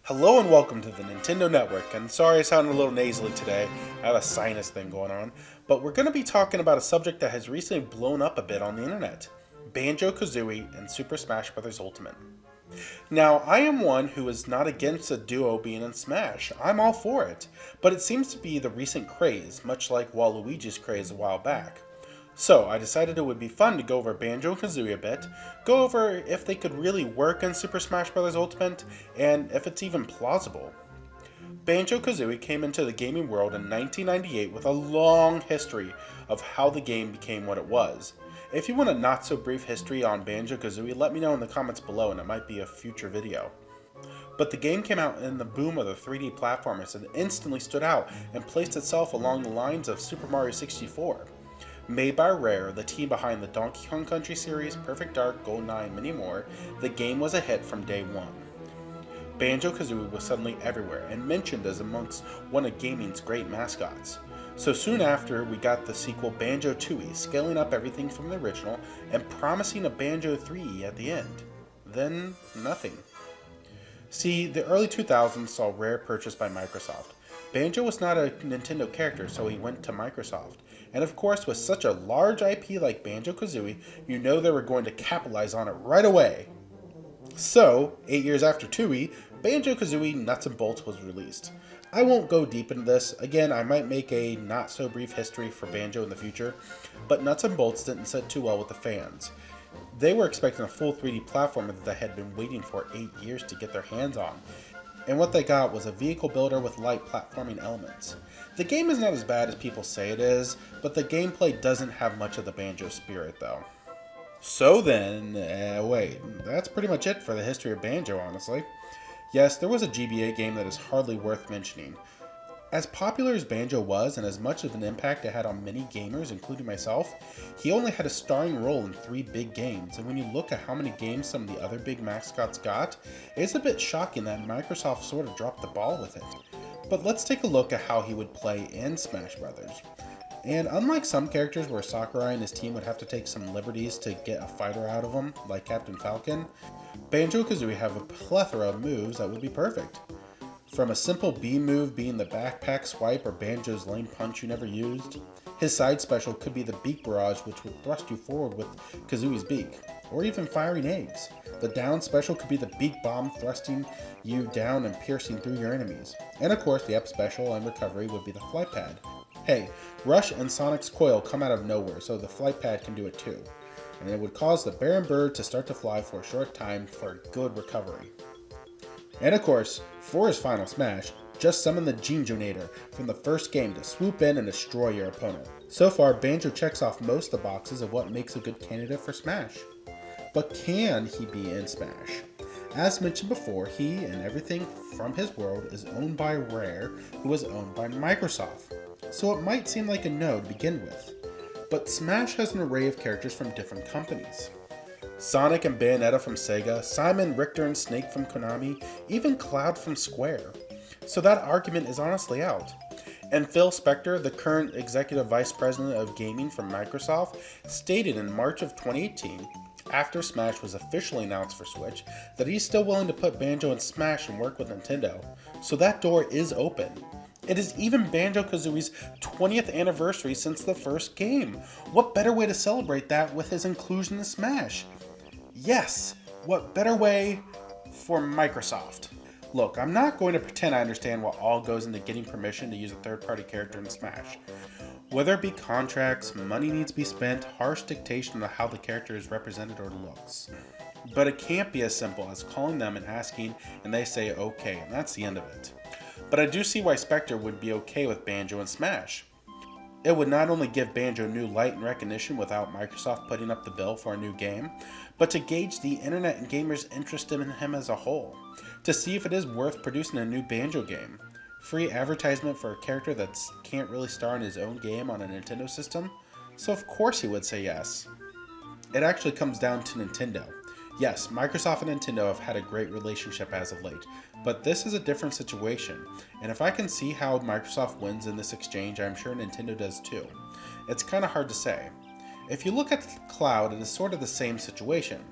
Hello and welcome to the Nintendo Network, and sorry I sounded a little nasally today, I have a sinus thing going on, but we're going to be talking about a subject that has recently blown up a bit on the internet, Banjo-Kazooie and Super Smash Bros. Ultimate. Now, I am one who is not against a duo being in Smash, I'm all for it, but it seems to be the recent craze, much like Waluigi's craze a while back. So, I decided it would be fun to go over Banjo-Kazooie a bit, go over if they could really work in Super Smash Bros. Ultimate, and if it's even plausible. Banjo-Kazooie came into the gaming world in 1998 with a long history of how the game became what it was. If you want a not-so-brief history on Banjo-Kazooie, let me know in the comments below and it might be a future video. But the game came out in the boom of the 3D platformers and instantly stood out and placed itself along the lines of Super Mario 64. Made by Rare, the team behind the Donkey Kong Country series, Perfect Dark, GoldenEye, and many more, the game was a hit from day one. Banjo-Kazooie was suddenly everywhere and mentioned as amongst one of gaming's great mascots. So soon after, we got the sequel Banjo-Tooie, scaling up everything from the original and promising a Banjo 3 at the end. Then, nothing. See, the early 2000s saw Rare purchased by Microsoft. Banjo was not a Nintendo character, so he went to Microsoft. And of course, with such a large IP like Banjo-Kazooie, you know they were going to capitalize on it right away. So, 8 years after Tooie, Banjo-Kazooie Nuts and Bolts was released. I won't go deep into this, again I might make a not-so-brief history for Banjo in the future, but Nuts and Bolts didn't sit too well with the fans. They were expecting a full 3D platformer that they had been waiting for 8 years to get their hands on. And what they got was a vehicle builder with light platforming elements. The game is not as bad as people say it is, but the gameplay doesn't have much of the Banjo spirit though. So then, wait, that's pretty much it for the history of Banjo, honestly. Yes, there was a GBA game that is hardly worth mentioning. As popular as Banjo was, and as much of an impact it had on many gamers, including myself, he only had a starring role in 3 big games, and when you look at how many games some of the other big mascots got, it's a bit shocking that Microsoft sort of dropped the ball with it. But let's take a look at how he would play in Smash Brothers. And unlike some characters where Sakurai and his team would have to take some liberties to get a fighter out of him, like Captain Falcon, Banjo-Kazooie have a plethora of moves that would be perfect. From a simple B move being the backpack swipe or Banjo's lane punch you never used, his side special could be the beak barrage which would thrust you forward with Kazooie's beak, or even firing eggs. The down special could be the beak bomb thrusting you down and piercing through your enemies. And of course the up special and recovery would be the flight pad. Hey, Rush and Sonic's coil come out of nowhere so the flight pad can do it too. And it would cause the Baron Bird to start to fly for a short time for a good recovery. And of course, for his final smash, just summon the Jinjo from the first game to swoop in and destroy your opponent. So far, Banjo checks off most of the boxes of what makes a good candidate for Smash. But can he be in Smash? As mentioned before, he and everything from his world is owned by Rare, who is owned by Microsoft. So it might seem like a no to begin with. But Smash has an array of characters from different companies. Sonic and Bayonetta from Sega, Simon, Richter, and Snake from Konami, even Cloud from Square. So that argument is honestly out. And Phil Spector, the current Executive Vice President of Gaming from Microsoft, stated in March of 2018, after Smash was officially announced for Switch, that he's still willing to put Banjo in Smash and work with Nintendo. So that door is open. It is even Banjo-Kazooie's 20th anniversary since the first game. What better way to celebrate that with his inclusion in Smash? Yes, what better way for Microsoft? Look, I'm not going to pretend I understand what all goes into getting permission to use a third-party character in Smash. Whether it be contracts, money needs to be spent, harsh dictation of how the character is represented or looks. But it can't be as simple as calling them and asking, and they say okay, and that's the end of it. But I do see why Spectre would be okay with Banjo and Smash. It would not only give Banjo new light and recognition without Microsoft putting up the bill for a new game, but to gauge the internet and gamers' interest in him as a whole, to see if it is worth producing a new Banjo game. Free advertisement for a character that can't really star in his own game on a Nintendo system, so of course he would say yes. It actually comes down to Nintendo. Yes, Microsoft and Nintendo have had a great relationship as of late, but this is a different situation, and if I can see how Microsoft wins in this exchange, I'm sure Nintendo does too. It's kinda hard to say. If you look at Cloud, it is sort of the same situation.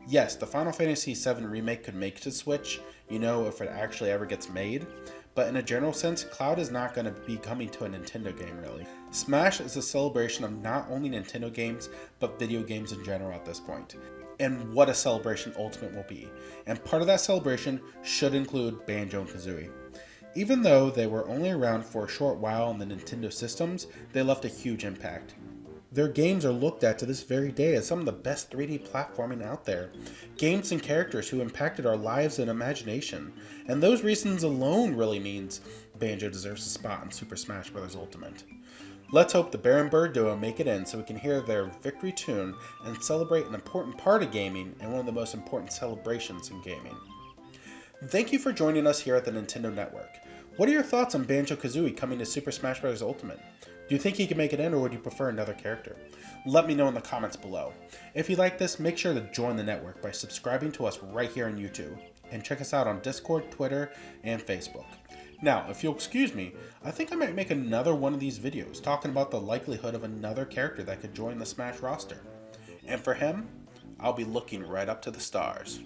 Yes, the Final Fantasy VII Remake could make it to Switch, if it actually ever gets made, but in a general sense, Cloud is not going to be coming to a Nintendo game, really. Smash is a celebration of not only Nintendo games, but video games in general at this point. And what a celebration Ultimate will be. And part of that celebration should include Banjo and Kazooie. Even though they were only around for a short while on the Nintendo systems, they left a huge impact. Their games are looked at to this very day as some of the best 3D platforming out there. Games and characters who impacted our lives and imagination. And those reasons alone really means Banjo deserves a spot in Super Smash Bros. Ultimate. Let's hope the Bear and Bird duo make it in so we can hear their victory tune and celebrate an important part of gaming and one of the most important celebrations in gaming. Thank you for joining us here at the Nintendo Network. What are your thoughts on Banjo-Kazooie coming to Super Smash Bros. Ultimate? Do you think he can make it in, or would you prefer another character? Let me know in the comments below. If you like this, make sure to join the network by subscribing to us right here on YouTube, and check us out on Discord, Twitter, and Facebook. Now, if you'll excuse me, I think I might make another one of these videos talking about the likelihood of another character that could join the Smash roster. And for him, I'll be looking right up to the stars.